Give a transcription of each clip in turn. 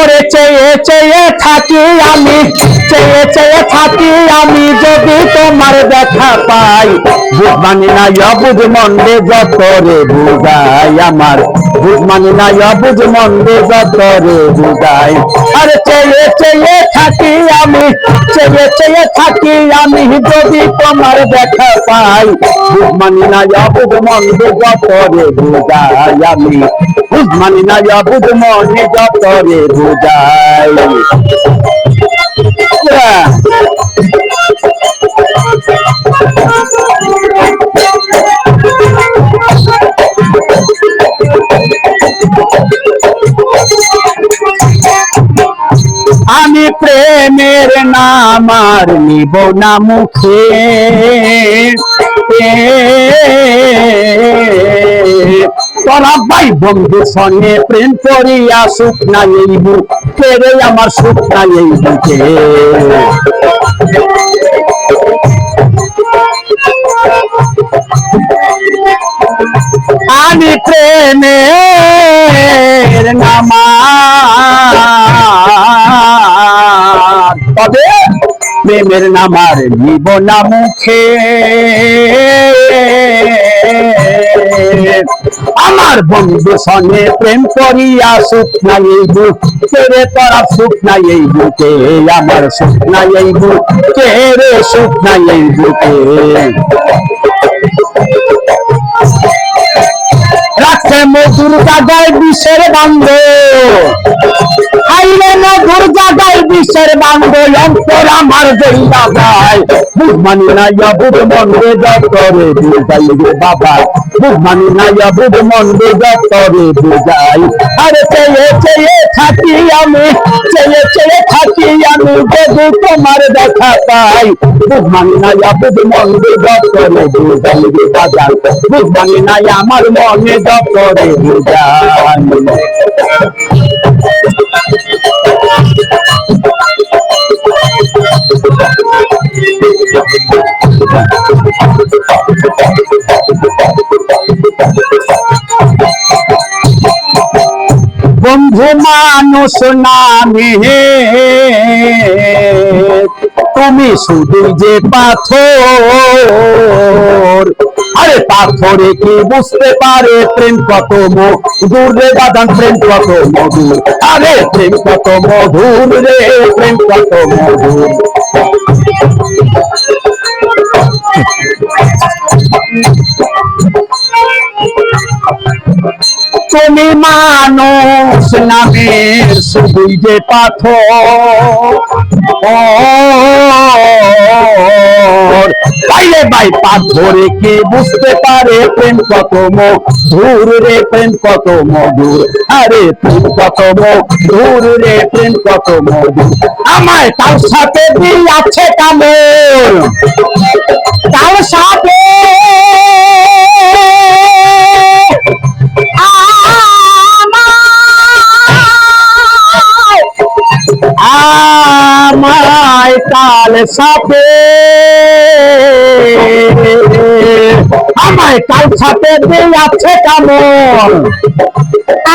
ওরে চেয়ে চেয়ে থাকি আমি, চেয়ে চেয়ে থাকি আমি, যদি তোমার দেখা পাই। বুঝ মানি না অবুঝ মন্দে যত রে বুঝাই আমার, বুঝ মানি না অবুঝ মন্দে যত রে বুঝাই। আরে চেয়ে চেয়ে থাকি আমি, চেয়ে চেয়ে থাকি আমি, যদি তোমার দেখা পাই। বুঝ মানি না অবুঝ মন্দে যত রে বুঝাই আমি, বুঝ মানি না অবুঝ মনে যত রে বুঝাই। আমি প্রেমের নাম আর নিব না মুখে, তোরা ভাই বন্ধু সঙ্গে প্রেম করিয়া সুখ না এই বুকে রে, আমার সুখ না এই বুকে। আমি প্রেমের নামা তবে প্রেমের নামার নিব না মুখে, আমার বন্ধু সঙ্গে প্রেম করিয়া সুখ নাই এই বুকে রে, তোরা সুখ নাই এই বুকে, আমার সুখ নাই এই বুকে রে, সুখ নাই এই বুকে। রাখে মধুর জাগায় বিষের বান্ধ, খাইলে মধুর জাগায় বিষের বান্ধ, অন্তর আমার জইলা যায়। বুঝ মানি না অবুঝ মন্দে যত রে বুঝাই রে বাবা, বুঝ মানি না অবুঝ মন্দে যত রে বুঝাই। আরে চেয়ে চেয়ে থাকি আমি, চেয়ে চেয়ে থাকি আমি, যদি তোমার দেখা পাই। বুঝ মানি না অবুঝ মন্দে যত রে বুঝাই রে বাবা, বুঝ মানি না আমার মনে যত রে বুঝাই। বন্ধু মানুষ নামে তুমি শুধু যে পাথর, আরে পাথরে কি বুঝতে পারে প্রেম কত মধুর রে বাদান, প্রেম কত মধুর, আরে প্রেম কত মধুর রে, প্রেম কত মধুর। তুমি মানুষ নামের শুধুই যে পাথর, বাইরে বাই পাথরে কে বুঝতে পারে প্রেম কত মধুর রে, প্রেম কত মধুর, আরে প্রেম কত মধুর রে, প্রেম কত মধুর। আমায় তার সাথে দিয়াছে কামড়, তার সাথে আমায় কাল সাথে, আমায় কাল সাথে দিয়াছে কামড়,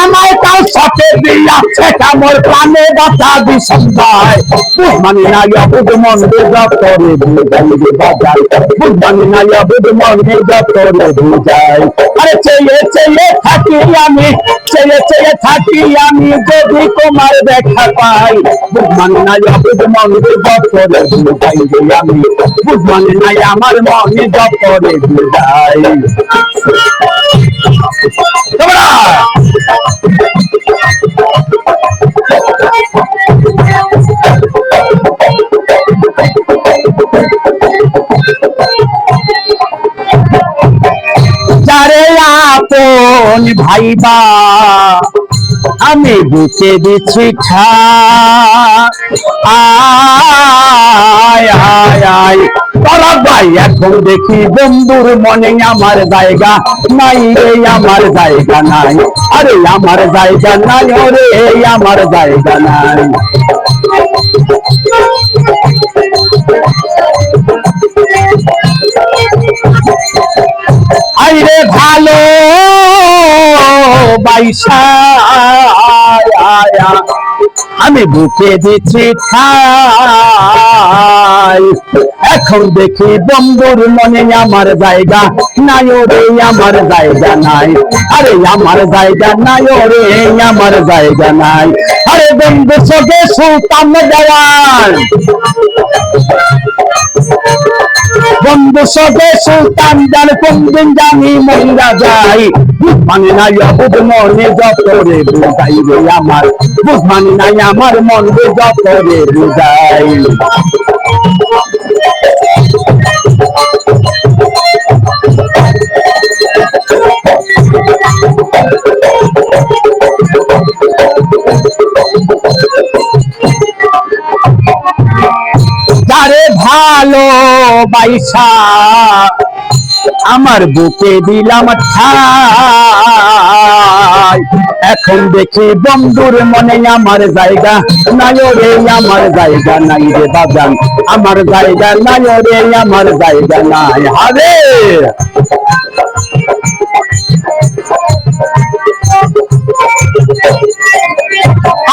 আমায় কাল সাথে দিয়াছে কামড়, প্রাণে ব্যথা বিষন্দায়। বুঝ মানি না অবুঝ মন্দে যত রে বুঝাই রে বাজাই, বুঝ মানি না অবুঝ মন্দে যত রে বুঝাই। আরে চেয়ে চেয়ে থাকি আমি, চেয়ে চেয়ে থাকি আমি, যদি তোমার দেখা পাই। বুঝ মানি না অবুঝ মন্দে যত রে বুঝাই রে আমি, বুঝ মানি না আমার মনে যত রে বুঝাই। যারে আপন ভাইবা আমি বুকে দিচ্ছি আয় আয় আয়, তোরা ভাই এখন দেখি বন্ধুর মনে আমার জায়গা নাই রে, আমার জায়গা নাই, আরে আমার জায়গা নাই, ওরে আমার জায়গা নাই। আইরে ভালো বাইসা আমি বুকে দিচ্ছি ঠাই। এখন দেখি বন্ধুর মনে আমার জায়গা নাই রে, আমার জায়গা নাই। আরে আমার জায়গা নাই রে, আমার জায়গা নাই। আরে বন্ধু সঙ্গে সুলতান দেওয়ান, বন্ধু সঙ্গে সুলতান জান কোন দিন জানি মহিলা যাই। মানে নাই অবুধ মনে যত রে বুঝাই রে আমার, বুঝ মানে নাই আমার মনে যত রে বুঝাই। যারে ভালোবাসা আমার বুকে দিলাম ঠাই। এখন দেখি বন্ধুর মনে আমার জায়গা নাই রে, আমার জায়গা নাই রে বাজান, আমার জায়গা নাই রে, আমার জায়গা নাই। হবে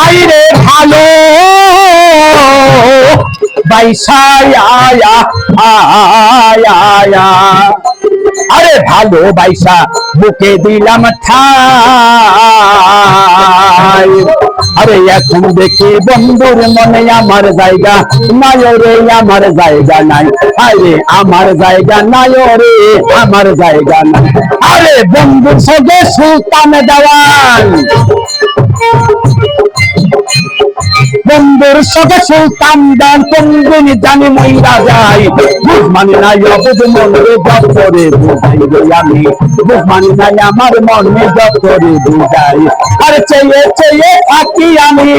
আইরে ভালো বাইসায়া আয়া, আরে ভালোবাসা বুকে দিলাম ঠাই। আরে এখন দেখি বন্ধুর মনে আমার জায়গা নাই রে, আমার জায়গা নাই। আরে আমার জায়গা নাই রে, আমার জায়গা নাই। আরে বন্ধুর সঙ্গে সুলতান দেওয়ান, বন্ধুর সঙ্গে সুলতান দান কোন দিন জানি মইরা যাই। বুঝ মানে নাই অবুধ মনে যত রে বুঝাই রে আমি, বুঝ মানে নাই আমার মনে যত রে বুঝাই। আর চেয়ে চেয়ে থাকি আমি,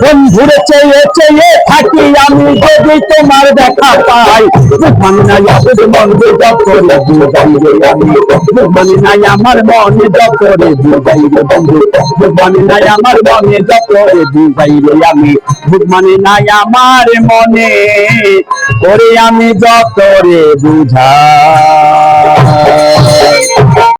বন্ধুরে চেয়ে চেয়ে থাকি আমি, যদি তোমার দেখা পাই। বুঝ মানে নাই অবুধ মনে যত রে বুঝাই রে আমি, বুঝ মানে নাই আমার মনে যত রে বুঝাই রে বন্ধু, বুঝ মানে নাই আমার মনে যত রে বুঝাই রে আমি, বুঝ মানে নাই আমার মনে ওরে আমি যত রে বুঝাই।